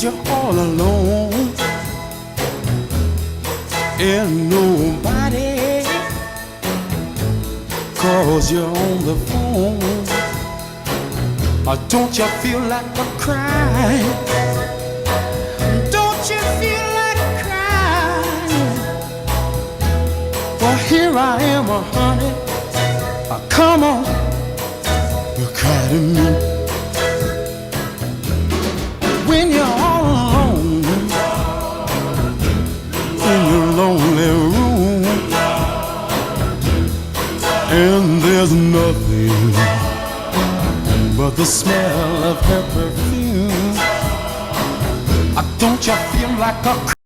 you're all alone and nobody calls you on the phone. Or don't you feel like a crying? Don't you feel like crying? Well, here I am, honey. Come on, you cry to me when you're all alone in your lonely room, and there's nothing but the smell of her perfume. Don't you feel like a